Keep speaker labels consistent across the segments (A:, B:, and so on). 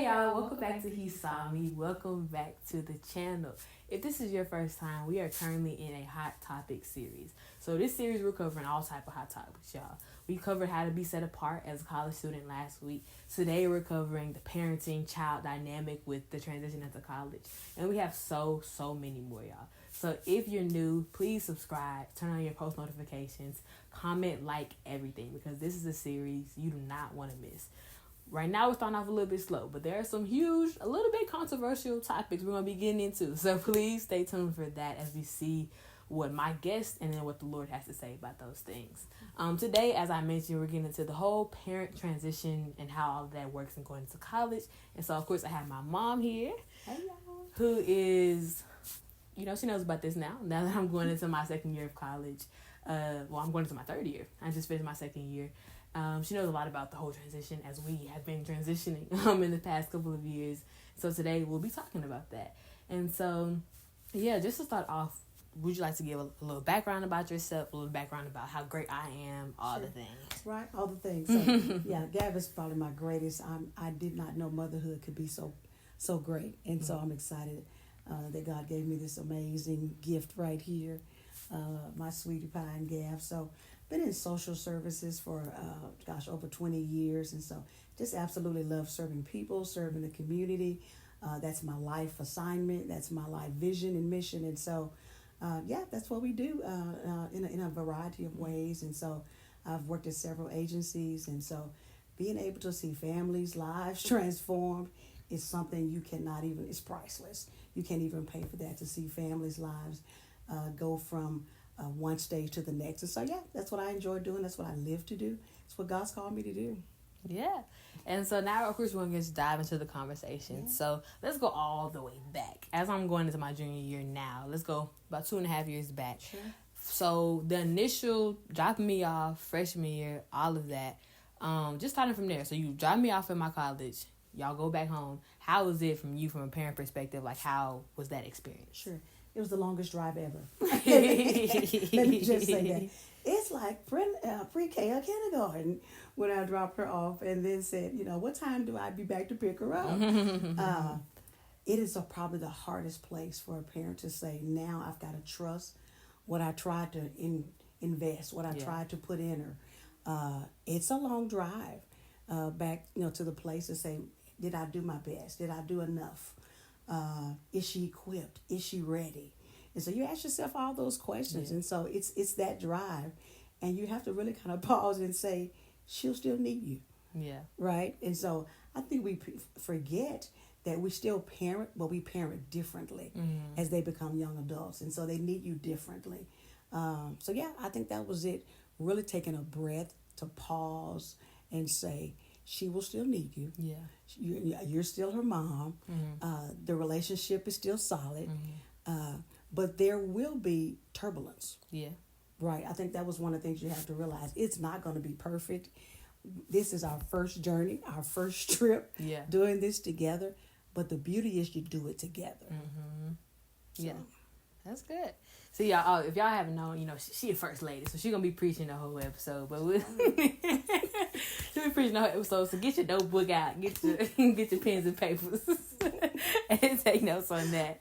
A: y'all, welcome back to He Saw Me. Welcome back to the channel. If this is your first time, we are currently in a hot topic series. So this series we're covering all type of hot topics, y'all. We covered how to be set apart as a college student last week. Today we're covering the parenting child dynamic with the transition into college. And we have so many more, y'all. So if you're new, please subscribe, turn on your post notifications, comment, like everything, because this is a series you do not want to miss. Right now, we're starting off a little bit slow, but there are some huge, a little bit controversial topics we're going to be getting into. So please stay tuned for that as we see what my guest and then what the Lord has to say about those things. Today, as I mentioned, we're getting into the whole parent transition and how all of that works and going into college. And so, of course, I have my mom here,
B: hey y'all,
A: who is, she knows about this now that I'm going into my second year of college. I'm going into my third year. I just finished my second year. She knows a lot about the whole transition as we have been transitioning in the past couple of years. So today we'll be talking about that. And so, just to start off, would you like to give a little background about yourself, a little background about how great I am, all the things?
B: Right, all the things. So, Gav is probably my greatest. I did not know motherhood could be so great. And so I'm excited that God gave me this amazing gift right here, my sweetie pie and Gav. So been in social services for, over 20 years. And so just absolutely love serving people, serving the community. That's my life assignment. That's my life vision and mission. And so, that's what we do in a variety of ways. And so I've worked at several agencies. And so being able to see families' lives transformed is something you cannot even, it's priceless. You can't even pay for that, to see families' lives go from one stage to the next. And so, that's what I enjoy doing. That's what I live to do. It's what God's called me to do.
A: Yeah. And so now, of course, we're going to just dive into the conversation. Yeah. So let's go all the way back. As I'm going into my junior year now, let's go about 2.5 years back.
B: Sure.
A: So the initial dropping me off, freshman year, all of that, just starting from there. So you drop me off at my college. Y'all go back home. How was it from a parent perspective? Like, how was that experience?
B: Sure. It was the longest drive ever. Let me just say that. It's like pre-K or kindergarten when I dropped her off and then said, what time do I be back to pick her up? It is probably the hardest place for a parent to say, now I've got to trust what I tried to invest, what I tried to put in her. It's a long drive back, to the place to say, did I do my best? Did I do enough? Is she equipped? Is she ready? And so you ask yourself all those questions. And so it's that drive. And you have to really kind of pause and say, she'll still need you.
A: Yeah.
B: Right? And so I think we forget that we still parent, but we parent differently as they become young adults. And so they need you differently. I think that was it. Really taking a breath to pause and say, she will still need you.
A: Yeah.
B: You're still her mom. The relationship is still solid. But there will be turbulence.
A: Yeah.
B: Right. I think that was one of the things you have to realize. It's not going to be perfect. This is our first journey, our first trip doing this together. But the beauty is you do it together.
A: So. Yeah. That's good. So y'all, if y'all haven't known, she a first lady, so she gonna be preaching the whole episode. But she'll be preaching the whole episode. So get your notebook out, get your pens and papers, and take notes on that.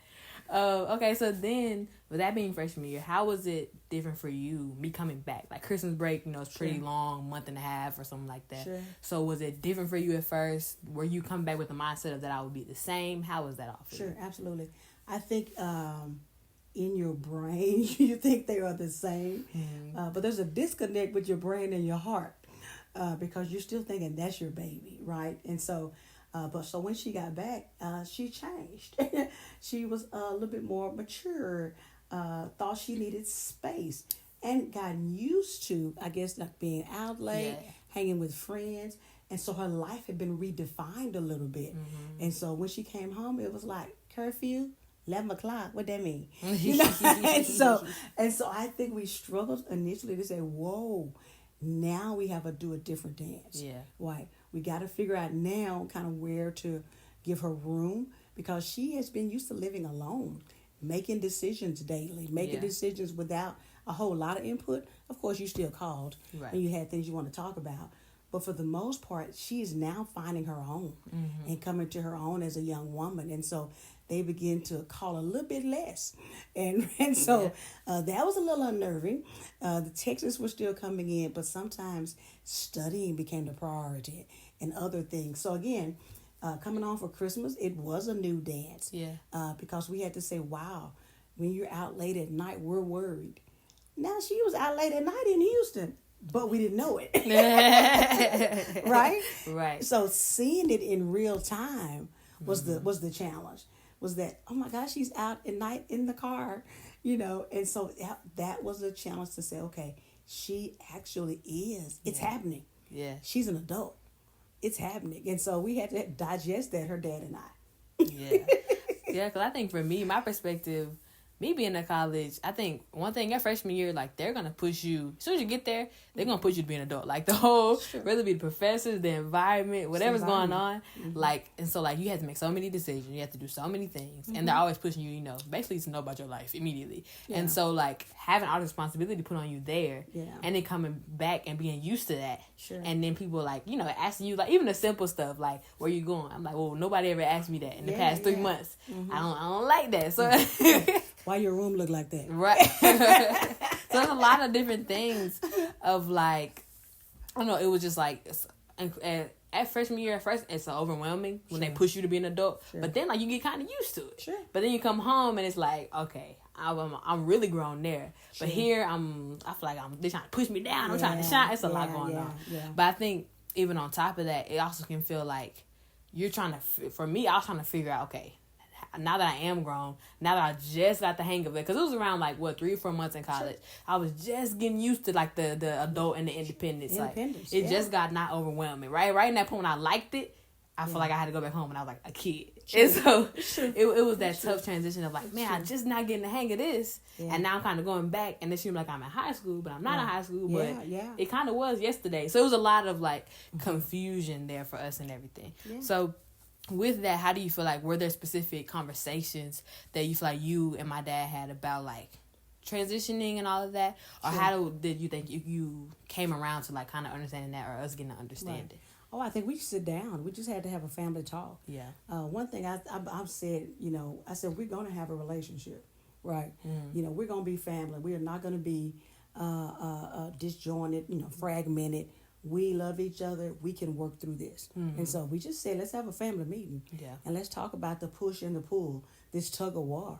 A: Okay, so then with that being freshman year, how was it different for you? Me coming back, like Christmas break, it's pretty long, month and a half or something like that.
B: Sure.
A: So was it different for you at first? Were you coming back with the mindset of that I would be the same? How was that all for you?
B: Sure, absolutely. I think in your brain, you think they are the same. But there's a disconnect with your brain and your heart because you're still thinking that's your baby, right? And so, so when she got back, she changed. She was a little bit more mature, thought she needed space, and gotten used to, I guess, like being out late, hanging with friends. And so her life had been redefined a little bit. And so when she came home, it was like curfew. 11 o'clock, what that mean? and so I think we struggled initially to say, whoa, now we have to do a different dance.
A: Yeah.
B: Right. We got to figure out now kind of where to give her room because she has been used to living alone, making decisions daily, making decisions without a whole lot of input. Of course, you still called and you had things you want to talk about. But for the most part, she is now finding her own and coming to her own as a young woman. And so they begin to call a little bit less. And so that was a little unnerving. The texts were still coming in, but sometimes studying became the priority and other things. So again, coming on for Christmas, it was a new dance.
A: Yeah.
B: Because we had to say, wow, when you're out late at night, we're worried. Now she was out late at night in Houston, but we didn't know it. Right?
A: Right.
B: So seeing it in real time was the challenge. Was that, oh my gosh, she's out at night in the car, and so that was a challenge to say, okay, she actually is. It's happening.
A: Yeah.
B: She's an adult. It's happening. And so we had to digest that, her dad and I.
A: Yeah. Yeah, because I think for me, my perspective, me being in college, I think one thing at freshman year, like, they're going to push you. As soon as you get there, they're going to push you to be an adult. Like, the whole, whether it be the professors, the environment, whatever's going on. Like, and so, like, you have to make so many decisions. You have to do so many things. And they're always pushing you, basically to know about your life immediately. Yeah. And so, like, having all the responsibility put on you there. Yeah. And then coming back and being used to that. Sure. And then people, like, asking you, like, even the simple stuff, like, where you going? I'm like, well, nobody ever asked me that in the past 3 months. I don't like that. So...
B: Why your room look like that?
A: Right. So there's a lot of different things of, like, I don't know, it was just like, at freshman year, at first, it's overwhelming when they push you to be an adult. Sure. But then, like, you get kind of used to it. Sure. But then you come home and it's like, okay, I'm really grown there. Sure. But here, I feel like they're trying to push me down. I'm trying to shine. It's a lot going on. Yeah. But I think even on top of that, it also can feel like you're trying to, for me, I was trying to figure out, okay, now that I am grown, now that I just got the hang of it, because it was around, like, 3 or 4 months in college, sure. I was just getting used to, like, the adult and the independence. Like, it just got not overwhelming, right in that point when I liked it, I feel like I had to go back home and I was like a kid. Sure. And so it was that tough transition of, like, man, I'm just not getting the hang of this, and now I'm kind of going back, and it seems like I'm in high school, but I'm not in high school, but it kind of was yesterday. So it was a lot of, like, confusion there for us and everything. So with that, how do you feel like, were there specific conversations that you feel like you and my dad had about, like, transitioning and all of that? Or how did you think you came around to, like, kind of understanding that, or us getting to understand it?
B: Oh, I think we sit down. We just had to have a family talk. Yeah. One thing I've said, I said, we're going to have a relationship, right? We're going to be family. We are not going to be disjointed, fragmented. We love each other. We can work through this. And so we just said, let's have a family meeting. Yeah. And let's talk about the push and the pull, this tug of war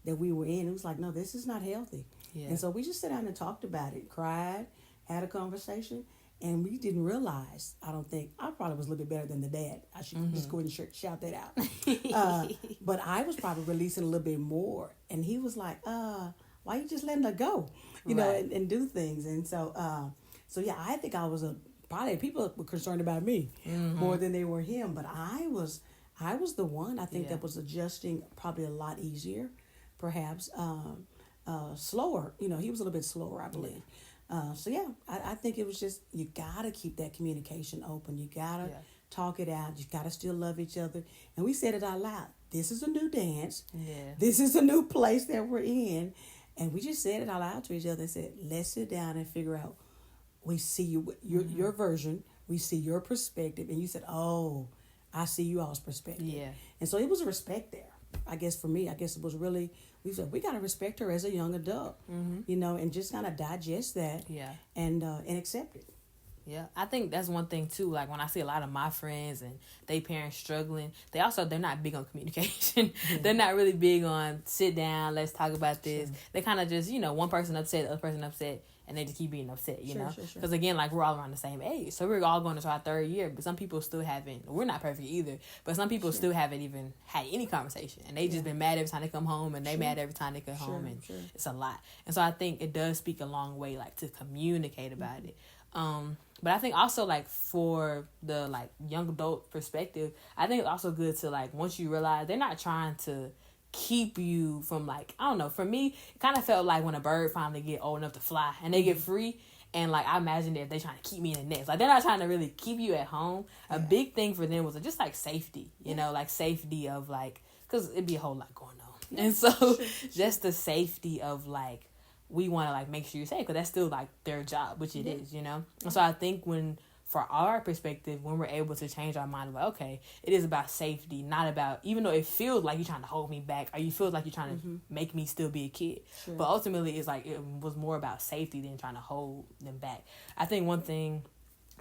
B: that we were in. It was like, no, this is not healthy. Yeah. And so we just sat down and talked about it, cried, had a conversation. And we didn't realize, I don't think, I probably was a little bit better than the dad. I should just go ahead and shout that out. But I was probably releasing a little bit more. And he was like, why you just letting her go? You know, and do things. And so, I think I was probably people were concerned about me more than they were him. But I was the one, I think, that was adjusting probably a lot easier, perhaps slower. He was a little bit slower, I believe. I think it was just, you got to keep that communication open. You got to talk it out. You got to still love each other. And we said it out loud. This is a new dance. Yeah. This is a new place that we're in. And we just said it out loud to each other and said, let's sit down and figure out. We see your version. We see your perspective. And you said, oh, I see you all's perspective. Yeah. And so it was a respect there. I guess for me, it was really, we said, we got to respect her as a young adult, and just kind of digest that and accept it.
A: Yeah, I think that's one thing too. Like when I see a lot of my friends and they parents struggling, they're not big on communication. Yeah. They're not really big on sit down, let's talk about this. Sure. They kind of just, one person upset, the other person upset, and they just keep being upset, you know? Because again, like we're all around the same age. So we're all going into our third year, but some people still haven't, we're not perfect either, but some people still haven't even had any conversation. And they just been mad every time they come home, and they mad every time they come home, and it's a lot. And so I think it does speak a long way, like to communicate about it. But I think also, like, for the, like, young adult perspective, I think it's also good to, like, once you realize they're not trying to keep you from, like, I don't know, for me, it kind of felt like when a bird finally get old enough to fly and they get free, and, like, I imagine if they're trying to keep me in the nest. Like, they're not trying to really keep you at home. A big thing for them was just, like, safety, you know, like, safety of, like, because it'd be a whole lot going on. And so just the safety of, like, we want to, like, make sure you're safe, because that's still, like, their job, which it is, you know? And so I think for our perspective, when we're able to change our mind, like, okay, it is about safety, not about, even though it feels like you're trying to hold me back, or you feel like you're trying to make me still be a kid. Sure. But ultimately, it's like, it was more about safety than trying to hold them back. I think one thing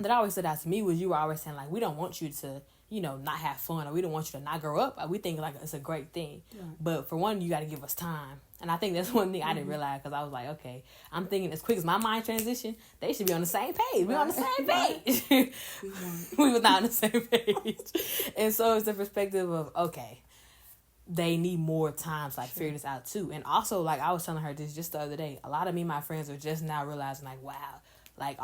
A: that always stood out to me was you were always saying, like, we don't want you to, not have fun, or we don't want you to not grow up. We think, like, it's a great thing. Yeah. But for one, you got to give us time. And I think that's one thing I didn't realize, because I was like, okay, I'm thinking as quick as my mind transition, they should be on the same page. We're on the same page. We was not on the same page. And so it's the perspective of, okay, they need more time to, like, figure this out too. And also, like, I was telling her this just the other day, a lot of me and my friends are just now realizing, like, wow, like,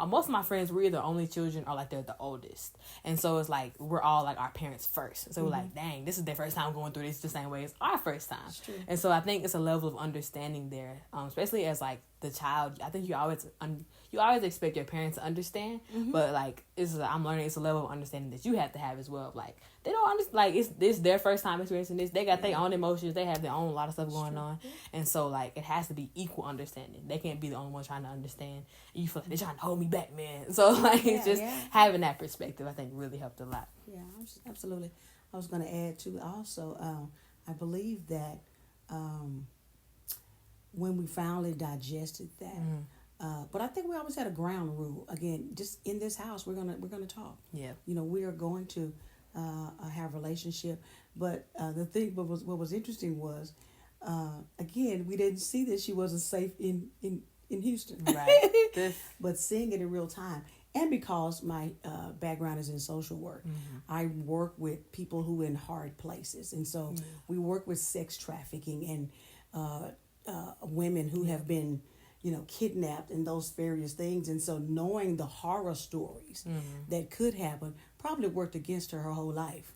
A: most of my friends were either only children or, like, they're the oldest. And so it's like, we're all, like, our parents first. So we're like, dang, this is their first time going through this the same way as our first time. And so I think it's a level of understanding there, especially as, like, the child. I think you always expect your parents to understand, but, like, I'm learning it's a level of understanding that you have to have as well. Like, they don't understand, like, it's their first time experiencing this. They got their own emotions. They have their own lot of stuff going on. And so, like, it has to be equal understanding. They can't be the only one trying to understand. You feel like they're trying to hold me back, man. So, like, it's just having that perspective, I think, really helped a lot.
B: Yeah, absolutely. I was going to add, too, also, I believe that when we finally digested that, but I think we always had a ground rule. Again, just in this house, we're gonna talk.
A: Yeah.
B: We are going to have a relationship. But the thing, what was interesting was, again, we didn't see that she wasn't safe in Houston.
A: Right.
B: But seeing it in real time. And because my background is in social work, I work with people who are in hard places. And so we work with sex trafficking and women who have been, kidnapped and those various things. And so knowing the horror stories that could happen probably worked against her whole life,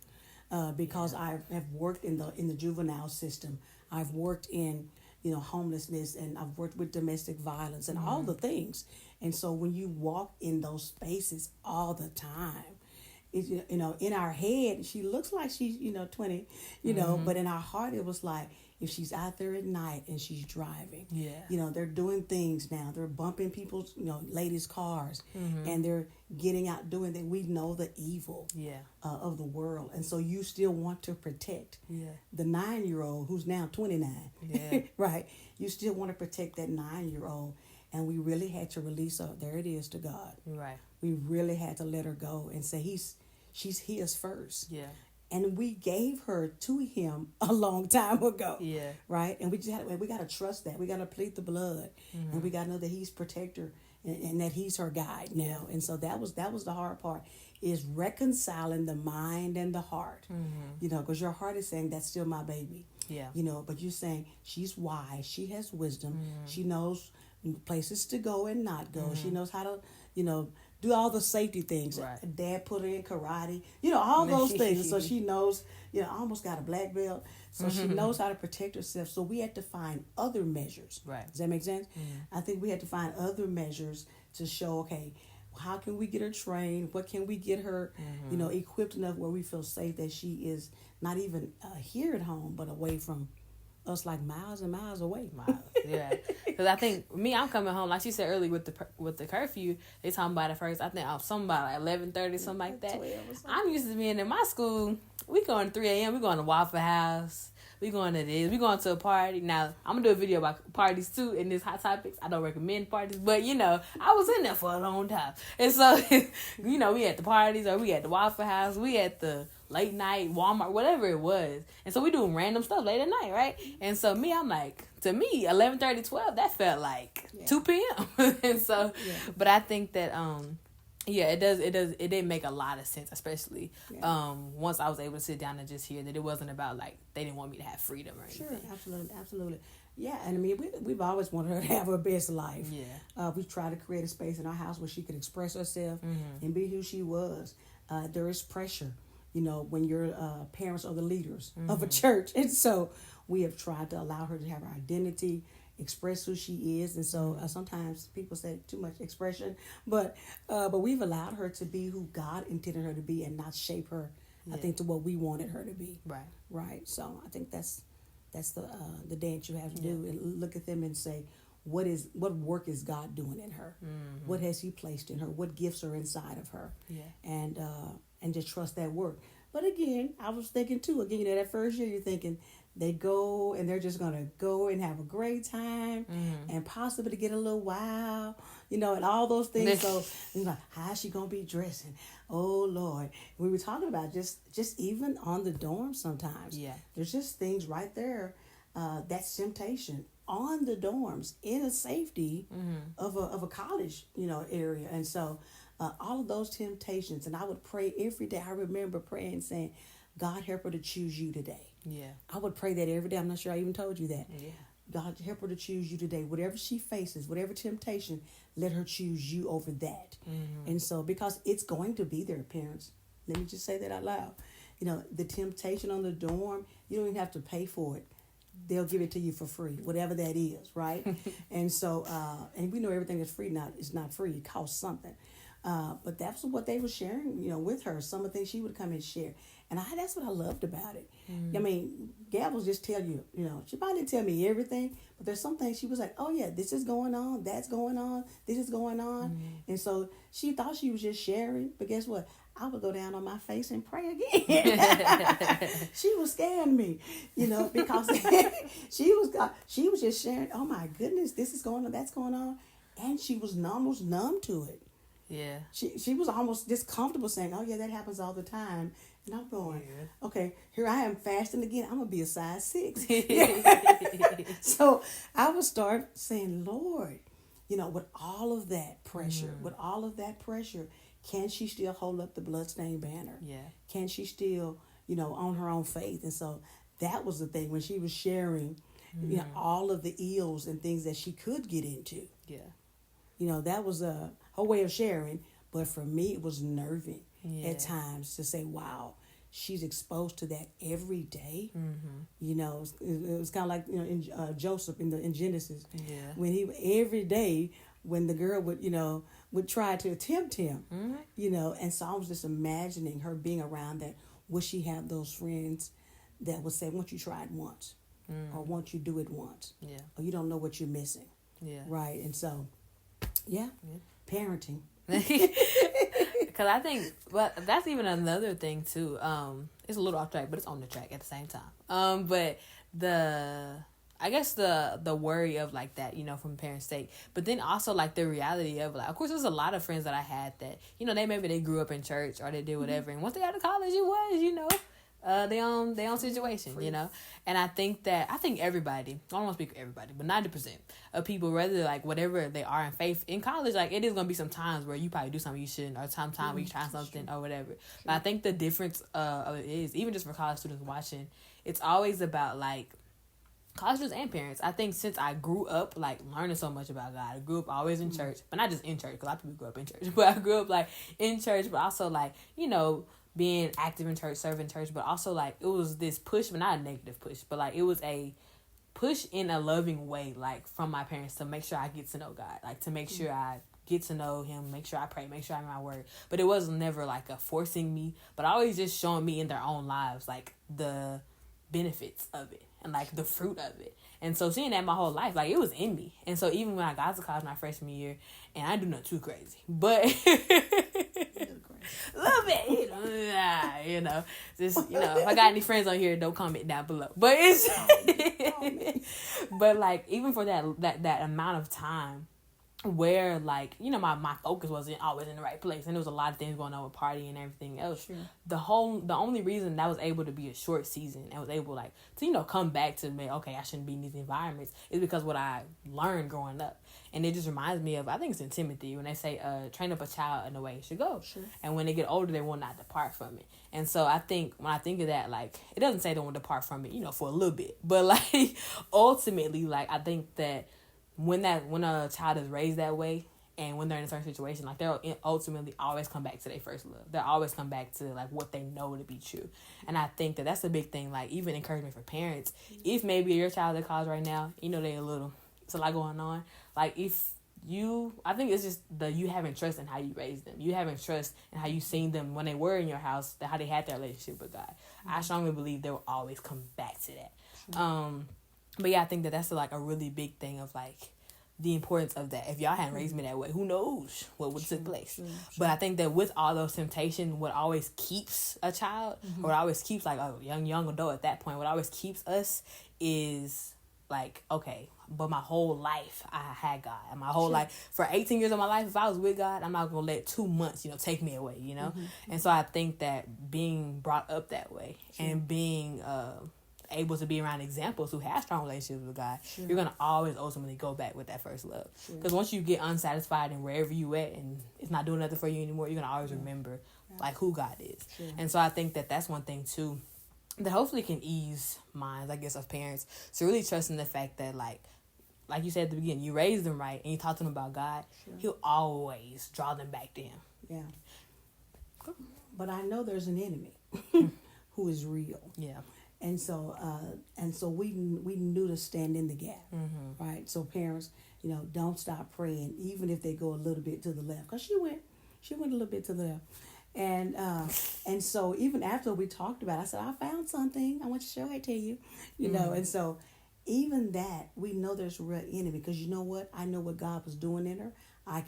B: because I have worked in the juvenile system. I've worked in, homelessness, and I've worked with domestic violence and all the things. And so when you walk in those spaces all the time, in our head, she looks like she's, 20, but in our heart, it was like, if she's out there at night and she's driving, they're doing things now. They're bumping people's, ladies' cars, and they're getting out doing that. We know the evil of the world. And so you still want to protect the 9-year-old who's now 29, right? You still want to protect that 9-year-old. And we really had to release her. There it is, to God.
A: Right.
B: We really had to let her go and say she's his first.
A: Yeah.
B: And we gave her to him a long time ago.
A: Yeah.
B: Right? And we got to trust that. We got to plead the blood. And we got to know that he's protector and that he's her guide now. And so that was the hard part, is reconciling the mind and the heart. Because your heart is saying, that's still my baby.
A: Yeah.
B: But you're saying she's wise. She has wisdom. She knows places to go and not go. She knows how to, do all the safety things.
A: Right.
B: Dad put her in karate, all those things. So she knows, almost got a black belt. So she knows how to protect herself. So we had to find other measures.
A: Right.
B: Does that make sense? I think we had to find other measures to show, okay, how can we get her trained? What can we get her, equipped enough where we feel safe that she is not even here at home, but away from us, like miles and miles away.
A: Yeah. Because I think I'm coming home, like she said earlier, with the curfew. They talking about it first. I think something about like 11:30, something like that. I'm used to being in my school. We going to 3 a.m. We going to Waffle House. We going to this. We going to a party. Now I'm gonna do a video about parties too in this Hot Topics. I don't recommend parties, but I was in there for a long time, and so we at the parties, or we at the Waffle House, we at the late night Walmart, whatever it was. And so we doing random stuff late at night, right? And so I'm like, to me, 11:30, 12, that felt like 2 p.m. And so, but I think that, it did make a lot of sense, especially once I was able to sit down and just hear that it wasn't about, like, they didn't want me to have freedom or anything.
B: Sure, absolutely. Yeah, and I mean, we've always wanted her to have her best life.
A: Yeah.
B: We tried to create a space in our house where she could express herself and be who she was. There is pressure, when your parents are the leaders of a church. And so we have tried to allow her to have her identity, express who she is. And so sometimes people say too much expression, but we've allowed her to be who God intended her to be and not shape her, I think, to what we wanted her to be. Right. So I think that's the dance you have to do, and look at them and say, what work is God doing in her? Mm-hmm. What has He placed in her? What gifts are inside of her?
A: Yeah.
B: And just trust that work. But again, I was thinking too, again, that first year you're thinking they go and they're just going to go and have a great time and possibly get a little wow, and all those things. So, how's she going to be dressing? Oh, Lord. We were talking about just even on the dorm sometimes.
A: Yeah.
B: There's just things right there. That's temptation on the dorms in a safety of a college, area. And so all of those temptations, and I would pray every day. I remember praying and saying, God, help her to choose you today.
A: Yeah.
B: I would pray that every day. I'm not sure I even told you that.
A: Yeah.
B: God, help her to choose you today. Whatever she faces, whatever temptation, let her choose you over that. Mm-hmm. And so, because it's going to be there, parents. Let me just say that out loud. The temptation on the dorm, you don't even have to pay for it. They'll give it to you for free, whatever that is, right? And so, and we know everything that's free is not free. It costs something. But that's what they were sharing, with her. Some of the things she would come and share. And that's what I loved about it. I mean, Gab will just tell you, she probably didn't tell me everything, but there's some things she was like, oh yeah, this is going on, that's going on, this is going on. And so she thought she was just sharing, but guess what? I would go down on my face and pray again. She was scaring me, because she was just sharing, oh my goodness, this is going on, that's going on. And she was almost numb to it.
A: Yeah.
B: She was almost discomfortable saying, oh yeah, that happens all the time. And I'm going, okay, here I am fasting again. I'm going to be a size 6. So I would start saying, Lord, with all of that pressure, can she still hold up the bloodstained banner?
A: Yeah.
B: Can she still, on her own faith? And so that was the thing when she was sharing, all of the ills and things that she could get into.
A: Yeah.
B: That was her way of sharing. But for me, it was nerving at times to say, wow, she's exposed to that every day. Mm-hmm. It was kind of like, in Joseph in Genesis.
A: Yeah.
B: When every day, when the girl would try to tempt him, and so I was just imagining her being around that. Would she have those friends that would say, once you try it once, or once you do it once, or you don't know what you're missing.
A: Yeah. Right.
B: And so, parenting.
A: Because I think, that's even another thing too. It's a little off track, but it's on the track at the same time. But I guess the worry of like that, from parents' sake, but then also like the reality of like, of course, there's a lot of friends that I had that, they grew up in church or they did whatever, and once they got to college, it was, their own situation, and I think everybody, I don't want to speak for everybody, but 90% of people, whether like whatever they are in faith in college, like it is going to be some times where you probably do something you shouldn't, or time where you try something or whatever. But I think the difference of it is, even just for college students watching, it's always about like college students and parents. I think since I grew up like learning so much about God, I grew up always in church, but not just in church, because a lot of people grew up in church, but I grew up like in church, but also like, being active in church, serving church, but also like it was this push, but not a negative push, but like it was a push in a loving way, like from my parents to make sure I get to know God, like to make sure I get to know Him, make sure I pray, make sure I'm in my word. But it was never like a forcing me, but always just showing me in their own lives like the benefits of it and like the fruit of it. And so seeing that my whole life, like it was in me. And so even when I got to college my freshman year, and I do nothing too crazy, but a little bit, just, if I got any friends on here, don't comment down below. But it's, but like, even for that amount of time where like, my focus wasn't always in the right place, and there was a lot of things going on with partying and everything else. Sure. The only reason that was able to be a short season and was able like to, come back to me, okay, I shouldn't be in these environments, is because what I learned growing up. And it just reminds me of, I think it's in Timothy, when they say, train up a child in the way it should go. Sure. And when they get older, they will not depart from it. And so I think, when I think of that, like, it doesn't say they won't depart from it, for a little bit. But, like, ultimately, like, I think that when a child is raised that way, and when they're in a certain situation, like, they'll ultimately always come back to their first love. They'll always come back to, like, what they know to be true. And I think that that's a big thing, like, even encouragement for parents. If maybe your child at college right now, it's a lot going on. Like, I think it's just you having trust in how you raised them. You having trust in how you seen them when they were in your house, how they had their relationship with God. I strongly believe they will always come back to that. But yeah, I think that's like a really big thing of like the importance of that. If y'all hadn't raised me that way, who knows what would have took place.
B: True.
A: But I think that with all those temptations, what always keeps a child, or what always keeps like a young adult at that point, what always keeps us is like, okay, but my whole life I had God. And my whole life, for 18 years of my life, if I was with God, I'm not going to let 2 months, take me away, And so I think that being brought up that way and being able to be around examples who have strong relationships with God, you're going to always ultimately go back with that first love. Because once you get unsatisfied and wherever you at and it's not doing nothing for you anymore, you're going to always remember like who God is. And so I think that that's one thing too that hopefully can ease minds, I guess, of parents to really trust in the fact that like you said at the beginning, you raise them right and you talk to them about God, He'll always draw them back to Him.
B: Yeah. But I know there's an enemy who is real.
A: Yeah.
B: And so we knew to stand in the gap, right? So parents, don't stop praying, even if they go a little bit to the left, because she went a little bit to the left, and so even after we talked about it, I said, I found something, I want to show it to you, know, and so even that we know there's a real enemy, because you know what, I know what God was doing in her. I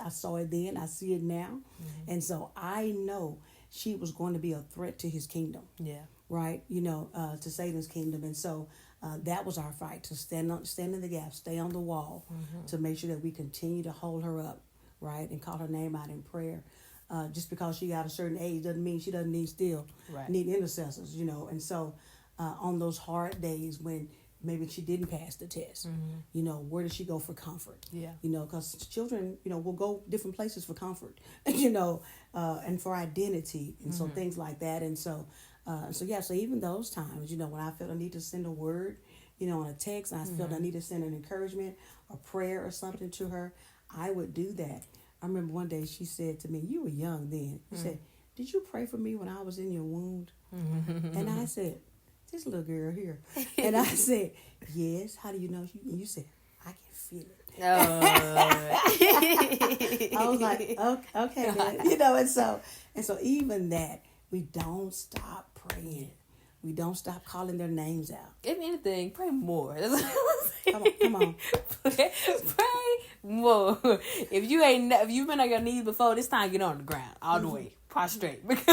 B: saw it then, I see it now, and so I know she was going to be a threat to His kingdom.
A: Yeah.
B: Right, to Satan's kingdom, and so that was our fight, to stand in the gap, stay on the wall, to make sure that we continue to hold her up, right, and call her name out in prayer. Just because she got a certain age doesn't mean she doesn't need intercessors, and so on those hard days when maybe she didn't pass the test, where does she go for comfort? Yeah, because children, will go different places for comfort, and for identity, and so things like that, and so. So even those times, when I felt I need to send a word, on a text, and I felt I need to send an encouragement, a prayer or something to her, I would do that. I remember one day she said to me, you were young then. She said, did you pray for me when I was in your womb? And I said, this little girl here. And I said, yes. How do you know? And you said, I can feel it. I was like, okay, man. And so even that, we don't stop praying. We don't stop calling their names out.
A: If anything, pray more.
B: Come on.
A: Pray more. If you've been on your knees before, this time get on the ground all the way, prostrate, because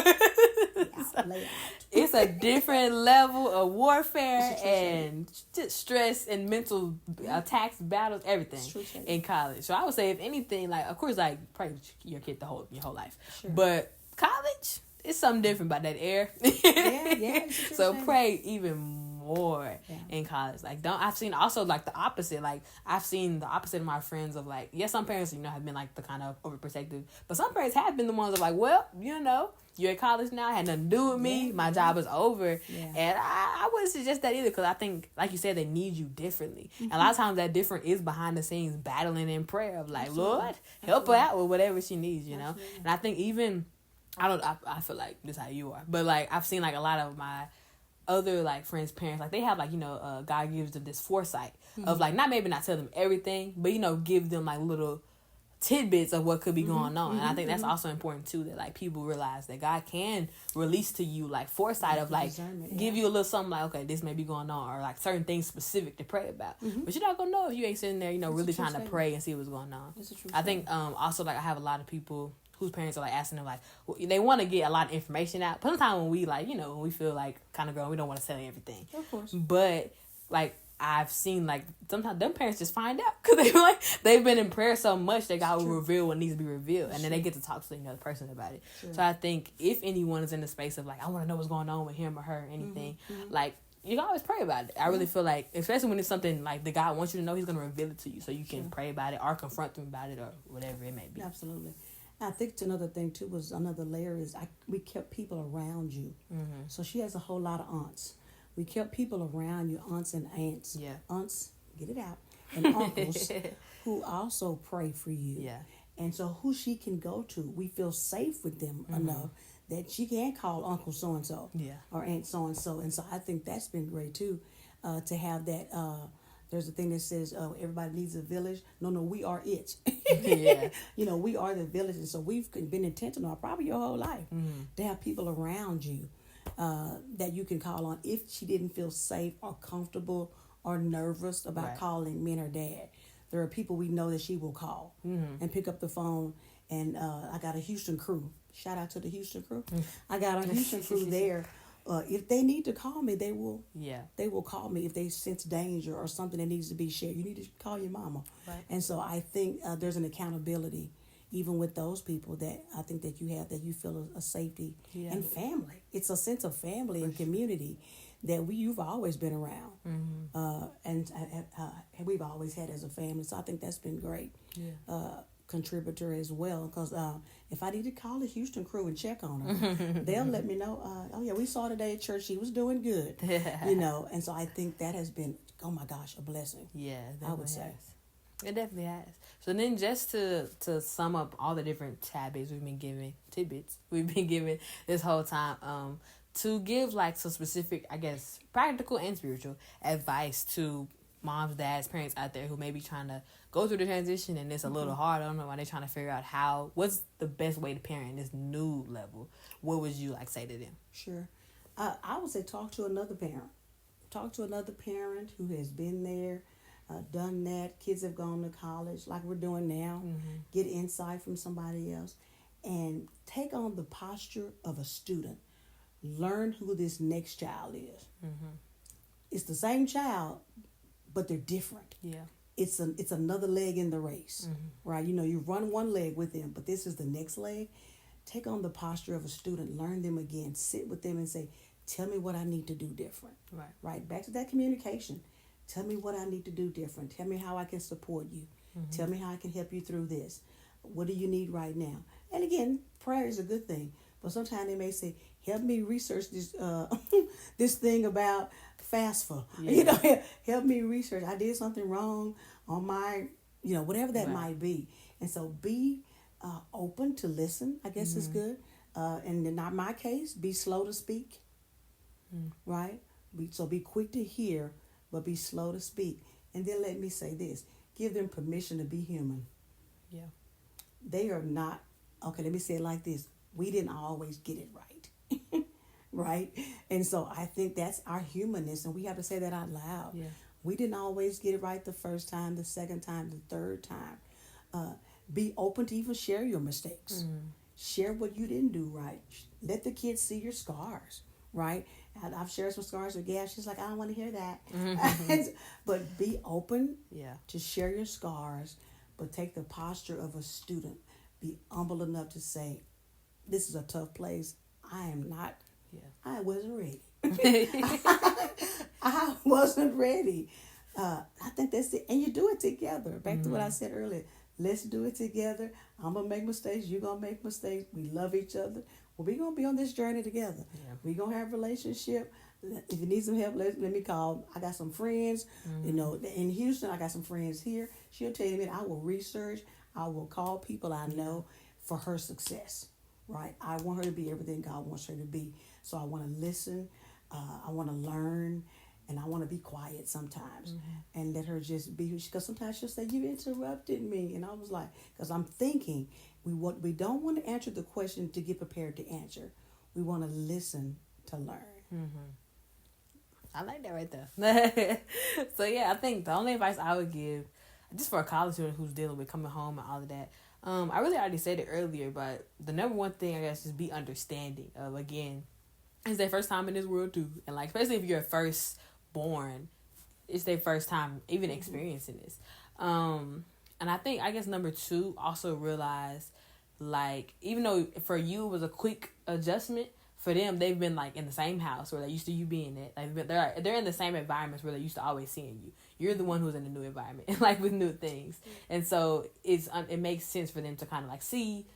A: it's a different level of warfare and stress and mental attacks, battles, everything in college. So I would say, if anything, like, of course, like, pray your kid your whole life, but college, it's something different about that air. So pray even more in college. Like, I've seen also like the opposite. Like, I've seen the opposite of my friends of like, some parents, have been like the kind of overprotective, but some parents have been the ones of like, well, you're at college now, it had nothing to do with me. My job is over. And I wouldn't suggest that either, because I think, like you said, they need you differently. And a lot of times that different is behind the scenes battling in prayer of like, Lord, help her out with whatever she needs, And I think even, I feel like this is how you are, but like I've seen like a lot of my other like friends' parents, like they have like, God gives them this foresight of like, not tell them everything, but give them like little tidbits of what could be going on. And I think that's also important too, that like people realize that God can release to you like foresight of like give you a little something like, okay, this may be going on, or like certain things specific to pray about. But you're not gonna know if you ain't sitting there, really trying to pray and see what's going on. I think also like I have a lot of people whose parents are like asking them like, they want to get a lot of information out. But sometimes when we like, when we feel like kind of grown, we don't want to tell everything.
B: Of course.
A: But like I've seen like sometimes them parents just find out because they've been in prayer so much that God will reveal what needs to be revealed, and then they get to talk to the other person about it. So I think if anyone is in the space of like, I want to know what's going on with him or her or anything, like, you can always pray about it. I really feel like, especially when it's something like the God wants you to know, He's going to reveal it to you, so you can pray about it or confront them about it or whatever it may be.
B: Absolutely. I think another thing too was another layer is we kept people around you. So she has a whole lot of aunts. We kept people around you, aunts and aunts. Yeah. Aunts, get it out. And uncles who also pray for you. Yeah. And so who she can go to, we feel safe with them enough that she can call Uncle so-and-so or Aunt so-and-so. And so I think that's been great too, to have that. There's a thing that says everybody needs a village. No, we are it. We are the village. And so we've been intentional probably your whole life to have people around you that you can call on if she didn't feel safe or comfortable or nervous about calling me and her dad. there are people we know that she will call and pick up the phone. And I got a Houston crew. Shout out to the Houston crew. I got a Houston crew there. If they need to call me, they will.
A: Yeah.
B: They will call me if they sense danger or something that needs to be shared. You need to call your mama.
A: Right.
B: And so I think there's an accountability, even with those people, that I think that you have, that you feel a safety and family. It's a sense of family and community that you've always been around, and we've always had as a family. So I think that's been great.
A: Yeah.
B: Contributor as well, because if I need to call the Houston crew and check on her, they'll let me know. Oh yeah, we saw today at church, she was doing good. And so I think that has been, oh my gosh, a blessing.
A: Yeah,
B: I would say
A: it definitely has. So then, just to sum up all the different tidbits we've been given this whole time, to give like some specific, I guess, practical and spiritual advice to moms, dads, parents out there who may be trying to go through the transition and it's a little hard. I don't know why they're trying to figure out what's the best way to parent this new level. What would you like say to them?
B: Sure. I would say talk to another parent. Talk to another parent who has been there, done that. Kids have gone to college like we're doing now. Get insight from somebody else and take on the posture of a student. Learn who this next child is. It's the same child, but they're different.
A: Yeah.
B: It's another leg in the race, right? You know, you run one leg with them, but this is the next leg. Take on the posture of a student, learn them again, sit with them and say, tell me what I need to do different. Right? Back to that communication. Tell me what I need to do different. Tell me how I can support you. Tell me how I can help you through this. What do you need right now? And again, prayer is a good thing, but sometimes they may say, help me research this this thing about FAFSA. You know, help me research. I did something wrong on my, whatever that might be. And so be open to listen, I guess is good. And in not my case, be slow to speak. Right? So be quick to hear, but be slow to speak. And then let me say this. Give them permission to be human.
A: Yeah.
B: They are not, okay, let me say it like this. We didn't always get it right. Right? And so I think that's our humanness, and we have to say that out loud.
A: Yeah.
B: We didn't always get it right the first time, the second time, the third time. Be open to even share your mistakes. Share what you didn't do right. Let the kids see your scars, right? I've shared some scars with Gab. She's like, I don't want to hear that. But be open to share your scars, but take the posture of a student. Be humble enough to say, this is a tough place. I wasn't ready. I wasn't ready. I think that's it. And you do it together. Back to what I said earlier. Let's do it together. I'm going to make mistakes. You're going to make mistakes. We love each other. Well, we're going to be on this journey together. Yeah. We're going to have a relationship. If you need some help, let me call. I got some friends, in Houston. I got some friends here. She'll tell you, I will research. I will call people I know for her success. Right? I want her to be everything God wants her to be. So I want to listen. I want to learn. And I want to be quiet sometimes and let her just be. Because sometimes she'll say, you interrupted me. And I was like, because I'm thinking, we don't want to answer the question to get prepared to answer. We want to listen to learn.
A: I like that right there. So yeah, I think the only advice I would give, just for a college student who's dealing with coming home and all of that, I really already said it earlier, but the number one thing, I guess, is be understanding of, again, it's their first time in this world too. And like, especially if you're first born, it's their first time even experiencing this. And I think, I guess, number two, also realize, like, even though for you it was a quick adjustment, for them, they've been like in the same house where they're used to you being at. Like, they're in the same environments where they're used to always seeing you. You're the one who's in a new environment, like with new things. And so it makes sense for them to kind of like see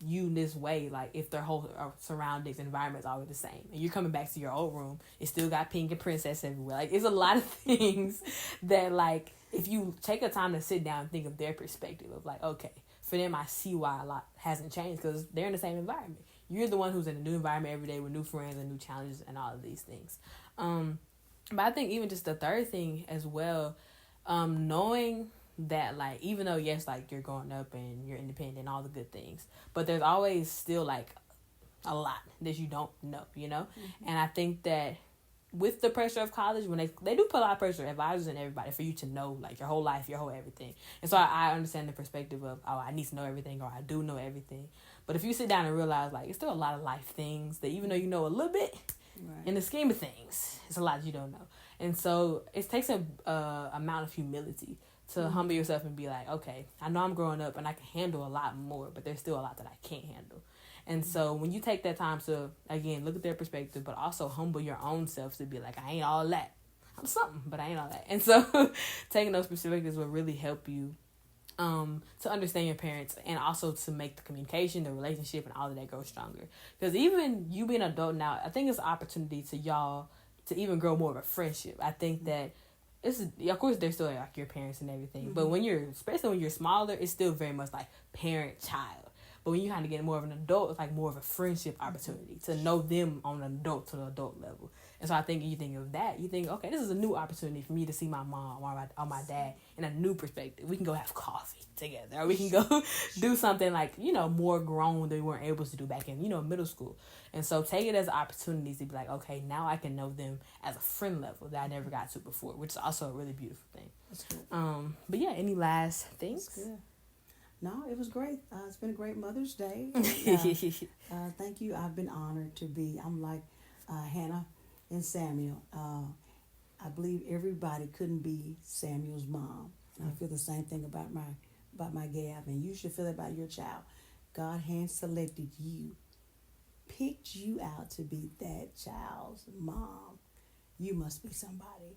A: you this way, like if their whole surroundings, environment's always the same. And you're coming back to your old room, it still got pink and princess everywhere. Like, it's a lot of things that, like, if you take a time to sit down and think of their perspective of like, okay, for them, I see why a lot hasn't changed because they're in the same environment. You're the one who's in a new environment every day with new friends and new challenges and all of these things. But I think even just the third thing as well, knowing that, like, even though, yes, like, you're growing up and you're independent and all the good things, but there's always still, like, a lot that you don't know, And I think that with the pressure of college, when they do put a lot of pressure, advisors and everybody, for you to know, like, your whole life, your whole everything. And so I understand the perspective of, oh, I need to know everything, or I do know everything. But if you sit down and realize, like, it's still a lot of life things that, even though you know a little bit,
B: Right.
A: in the scheme of things, it's a lot that you don't know. And so it takes a amount of humility to humble yourself and be like, okay, I know I'm growing up and I can handle a lot more, but there's still a lot that I can't handle. And so when you take that time to, again, look at their perspective, but also humble your own self to be like, I ain't all that. I'm something, but I ain't all that. And so taking those perspectives will really help you to understand your parents, and also to make the communication, the relationship, and all of that go stronger. Because even you being an adult now, I think it's an opportunity to y'all to even grow more of a friendship. I think that of course, they're still like your parents and everything, but especially when you're smaller, it's still very much like parent-child. But when you kind of get more of an adult, it's like more of a friendship opportunity to know them on an adult to an adult level. And so I think you think of that, you think, okay, this is a new opportunity for me to see my mom or my dad in a new perspective. We can go have coffee together, or we can go do something like, more grown than we weren't able to do back in, middle school. And so take it as opportunities to be like, okay, now I can know them as a friend level that I never got to before, which is also a really beautiful thing.
B: That's good.
A: But yeah, any last things?
B: That's good. No, it was great. It's been a great Mother's Day. Thank you. I've been honored I'm like Hannah and Samuel. I believe everybody couldn't be Samuel's mom. And I feel the same thing about my Gab, and you should feel it about your child. God hand selected you, picked you out to be that child's mom. You must be somebody.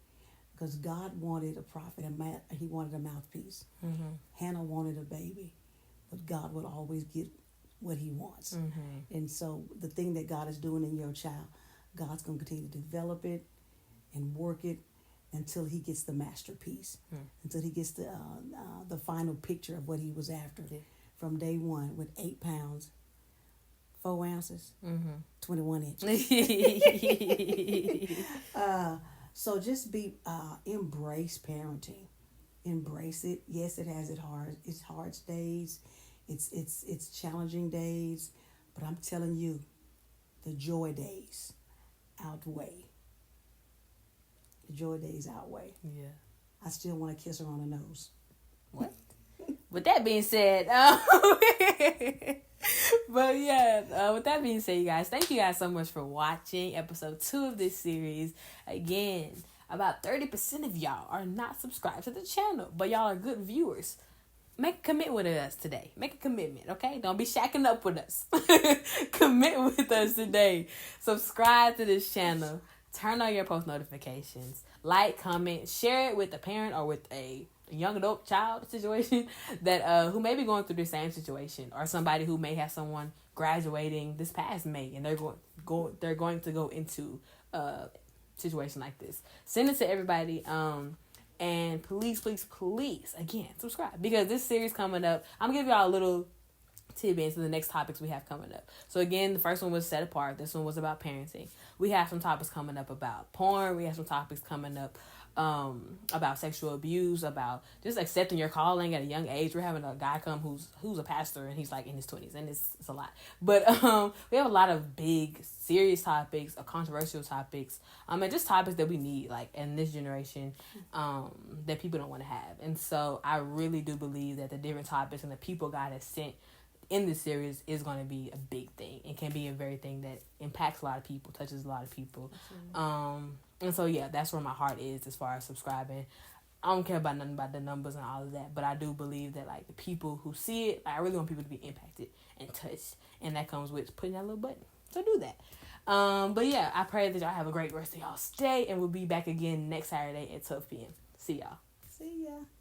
B: Because God wanted a prophet, He wanted a mouthpiece.
A: Mm-hmm.
B: Hannah wanted a baby, but God would always get what He wants.
A: Mm-hmm.
B: And so the thing that God is doing in your child, God's going to continue to develop it and work it until He gets the masterpiece, until He gets the final picture of what He was after.
A: Yeah.
B: From day one, with 8 pounds, 4 ounces, 21 inches. So just embrace parenting. Embrace it. Yes, it has its hard days. It's challenging days. But I'm telling you, the joy days outweigh. The joy days outweigh.
A: Yeah.
B: I still want to kiss her on the nose.
A: What? With that being said, but yeah, with that being said, you guys, thank you guys so much for watching episode 2 of this series. Again, about 30% of y'all are not subscribed to the channel, but y'all are good viewers. Make a commitment with us today. Make a commitment, okay? Don't be shacking up with us. Commit with us today. Subscribe to this channel. Turn on your post notifications. Like, comment, share it with a parent or with a young adult child situation that who may be going through the same situation, or somebody who may have someone graduating this past May and they're going to go into a situation like this. Send it to everybody. And please, again, subscribe, because this series coming up, I'm gonna give y'all a little tidbits of the next topics we have coming up. So again, the first one was set apart. This one was about parenting. We have some topics coming up about porn. We have some topics coming up about sexual abuse, about just accepting your calling at a young age. We're having a guy come who's a pastor, and he's like in his 20s, and it's a lot. But we have a lot of big, serious topics, controversial topics, and just topics that we need, like, in this generation, that people don't want to have. And so I really do believe that the different topics and the people God has sent in this series is going to be a big thing, and can be a very thing that impacts a lot of people, touches a lot of people. And so, yeah, that's where my heart is as far as subscribing. I don't care about nothing about the numbers and all of that, but I do believe that, like, the people who see it, I really want people to be impacted and touched, and that comes with putting that little button. So do that. But yeah, I pray that y'all have a great rest of y'all's day, and we'll be back again next Saturday at 12 p.m. See y'all.
B: See ya.